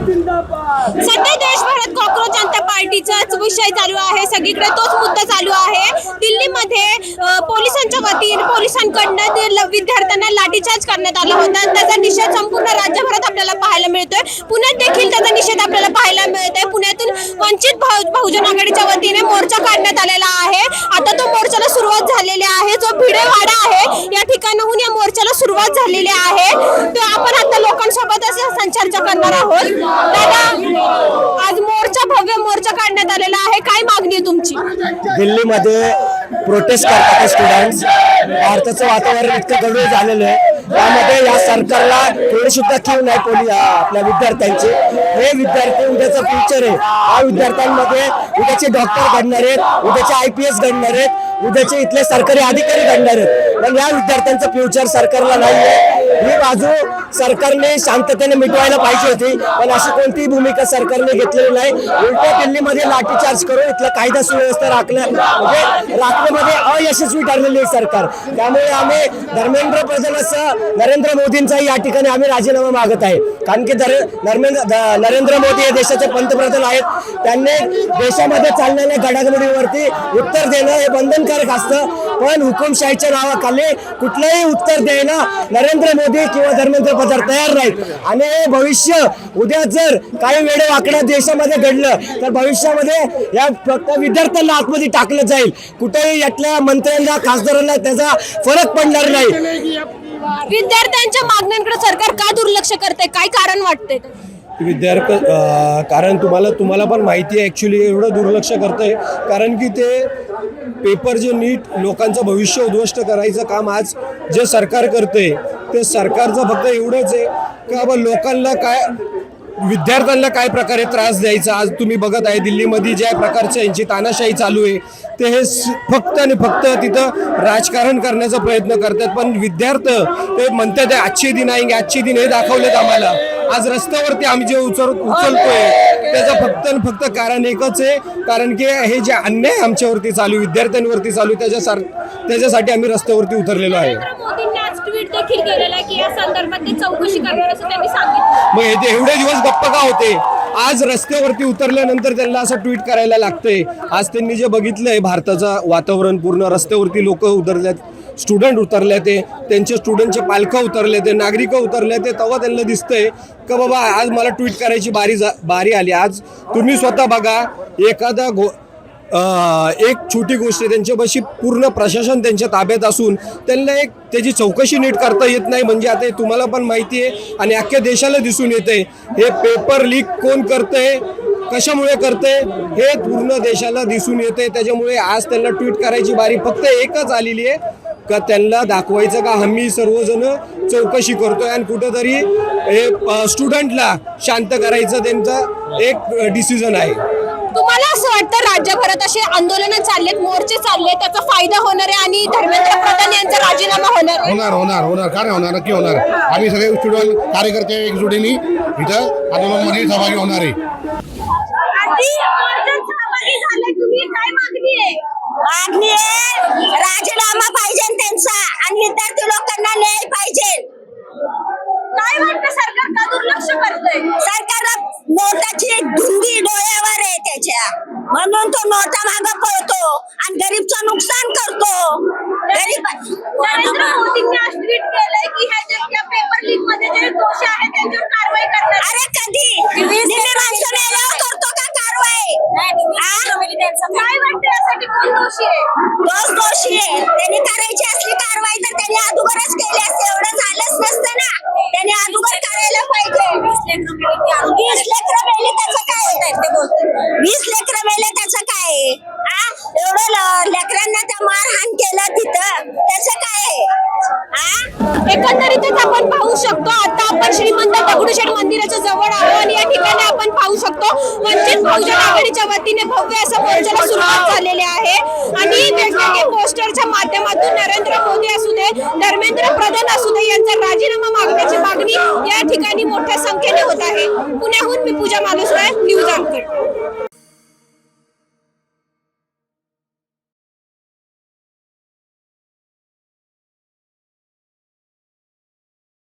सध्या देशभरात कॉक्रोच जनता पार्टीचाच विषय चालू आहे, सगळीकडे तोच मुद्दा चालू आहे। दिल्लीमध्ये पोलिसांच्या वतीने पोलिसांकडनं विद्यार्थ्यांना लाठीचार्ज करण्यात आला होता, त्याचा निषेध संपूर्ण राज्यभरात आपल्याला पाहायला मिळतोय। पुण्यात देखील त्याचा निषेध आपल्याला पाहायला मिळतोय। पुण्यातून वंचित बहुजन आघाडीच्या वतीने मोर्चा काढण्यात आलेला आहे। आता तो मोर्चाला सुरुवात झालेली आहे, जो भिडेवाडा आहे या ठिकाणाहून या मोर्चाला सुरुवात झालेली आहे। तो आपण आता लोकांसोबत संचर्चा करणार आहोत। दादा, आज भव्य मोर्चा काढण्यात आलेला आहे, काय मागणी आहे तुमची? दिल्लीमध्ये प्रोटेस्ट करतात स्टुडंट्स। भारताचं वातावरण इतकं गडबड झालेलं आहे, त्यामध्ये या सरकारला थोडी सुद्धा कीव नाही आपल्या विद्यार्थ्यांची। हे विद्यार्थी उद्याचं फ्युचर आहे। या विद्यार्थ्यांमध्ये उद्याचे डॉक्टर घडणार आहेत, उद्याचे IPS घडणार आहेत, उद्याचे इथले सरकारी अधिकारी घडणार आहेत। पण या विद्यार्थ्यांचं फ्युचर सरकारला नाही आहे। ही बाजू सरकारने शांततेने मिटवायला पाहिजे होती, पण अशी कोणतीही भूमिका सरकारने घेतलेली नाही। उलट दिल्लीमध्ये लाठीचार्ज करून इथलं कायदा सुव्यवस्था राखण्यामध्ये अयशस्वी ठरलेली आहे सरकार। त्यामुळे आम्ही धर्मेंद्र प्रधान नरेंद्र मोदींचाही या ठिकाणी आम्ही राजीनामा मागत आहे, कारण की नरेंद्र मोदी हे देशाचे पंतप्रधान आहेत। त्यांनी देशामध्ये चाललेल्या घडामोडींवरती उत्तर देणं हे बंधनकारक असतं, पण हुकुमशाहीच्या नावाखाली कुठलंही उत्तर द्यायला नरेंद्र मोदी किंवा धर्मेंद्र प्रधान तयार नाहीत। आणि भविष्य उद्या जर काही वेडेवाकडा देशामध्ये घडलं तर भविष्यामध्ये या फक्त विद्यार्थ्यांना आतमध्ये टाकलं जाईल, कुठेही यातल्या मंत्र्यांना खासदारांना त्याचा फरक पडणार नाही। विद्यार्थ्यांच्या मागण्यांकडे सरकार का दुर्लक्ष करते, काय कारण वाटते? कारण तुम्हाला पण माहिती आहे ॲक्च्युली एवढं दुर्लक्ष करतंय, कारण की ते पेपर जे नीट लोकांचं भविष्य उद्ध्वस्त करायचं काम आज जे सरकार करते, ते सरकारचं फक्त एवढंच आहे की बाबा लोकांना काय, विद्यार्थ्यांना काय प्रकारे त्रास द्यायचा। आज तुम्ही बघत आहे दिल्लीमध्ये ज्या प्रकारचं यांची तानाशाही चालू आहे, ते हे फक्त आणि फक्त तिथं राजकारण करण्याचा प्रयत्न करतात। पण विद्यार्थी ते म्हणतात आजचे दिन आएंगे, आजचे दिन हे दाखवलेत आम्हाला। आज रस्त्यावरती आम्ही जे उचलतोय त्याचं फक्त आणि फक्त कारण एकच आहे, कारण की हे जे अन्याय आमच्यावरती चालू, विद्यार्थ्यांवरती चालू, त्याच्यासाठी आम्ही रस्त्यावरती उतरलेलो आहे। मोदींनी आज ट्विट देखील केलेला आहे की या संदर्भात ते चौकशी करणार असं त्यांनी सांगितलं। मग हे एवढे दिवस गप्प का होते? आज रस्त्यावरती उतरल्यानंतर त्यांना असं ट्विट करायला लागतंय। आज त्यांनी जे बघितलंय भारताचं वातावरण, पूर्ण रस्त्यावरती लोक उतरल्यात, स्टुडंट उतरले, त्यांचे स्टुडंटचे पालकं उतरले, ते नागरिक उतरले, तेव्हा त्यांना दिसतंय का बाबा आज मला ट्विट करायची बारी आली। आज तुम्ही स्वतः बघा, एखादा एक छोटी गोष्ट त्यांच्यापाशी पूर्ण प्रशासन त्यांच्या ताब्यात असून त्यांना एक त्याची चौकशी नीट करता येत नाही, म्हणजे आता तुम्हाला पण माहिती आहे आणि अख्ख्या देशाला दिसून येते हे पेपर लीक कोण करतंय, कशामुळे करते हे पूर्ण देशाला दिसून येते। त्याच्यामुळे आज त्यांना ट्विट करायची बारी फक्त एकच आलेली आहे का त्यांना दाखवायचं का आम्ही सर्वजण चौकशी करतोय आणि कुठंतरी हे स्टुडंटला शांत करायचं त्यांचा एक डिसिजन आहे। तुम्हाला असं वाटतं राज्यभरात असे आंदोलन चाललेत, मोर्चे चाललेत, त्याचा फायदा होणार आहे आणि धर्मेंद्र प्रधान यांचा राजीनामा होणार आहे? होणार काय होणार, नक्की होणार। आम्ही सगळे स्टुडंट कार्यकर्ते एकजुटीने इथं आंदोलनामध्ये सहभागी होणार आहे। मागणी आहे राजीनामा पाहिजे त्यांचा आणि विद्यार्थी लोकांना न्याय पाहिजे। काय वाटतं सरकार का दुर्लक्ष करतंय? सरकारला नोटाची धुंदी डोळ्यावर आहे त्याच्या, म्हणून तो नोटा मागे पळतो आणि गरीबचं नुकसान करतो। नरेंद्र मोदींनी आज ट्विट केलंय की ह्या पेपर लीक मध्ये जे दोषी आहेत त्यांच्यावर कारवाई करणार। अरे कधी निम्मे माणसं मेल्यावर करतो का कारवाई? काय वाटतं यासाठी कोण दोषी आहे? तोच दोषी आहे। त्यांनी करायची असली कारवाई तर त्यांनी अगोदरच केली असते, एवढं झालंच नसतं ना। त्यांनी अगोदर करायला पाहिजे। 20 लेकरं मेली त्याचं काय? 20 लेकरं मेले त्याचं काय? एवढं लेकरांना त्या मारहाण केलं तिथं, त्याचं काय? एकंदरीतच आपण पाहू शकतो, आता आपण श्रीमंत दगडूशेठ मंदिराच्या जवळ आलो आणि या ठिकाणी आपण पाहू शकतो वंचित बहुजन आघाडीच्या वतीने भव्य असं मोर्चाला सुरुवात झालेली आहे आणि वेगवेगळे पोस्टरच्या माध्यमातून नरेंद्र मोदी असू दे, धर्मेंद्र प्रधान असू दे यांचा राजीनामा मागण्याची मागणी या ठिकाणी मोठ्या संख्येने होत आहे। पुण्याहून मी पूजा मालुसरे, न्यूज अँकर।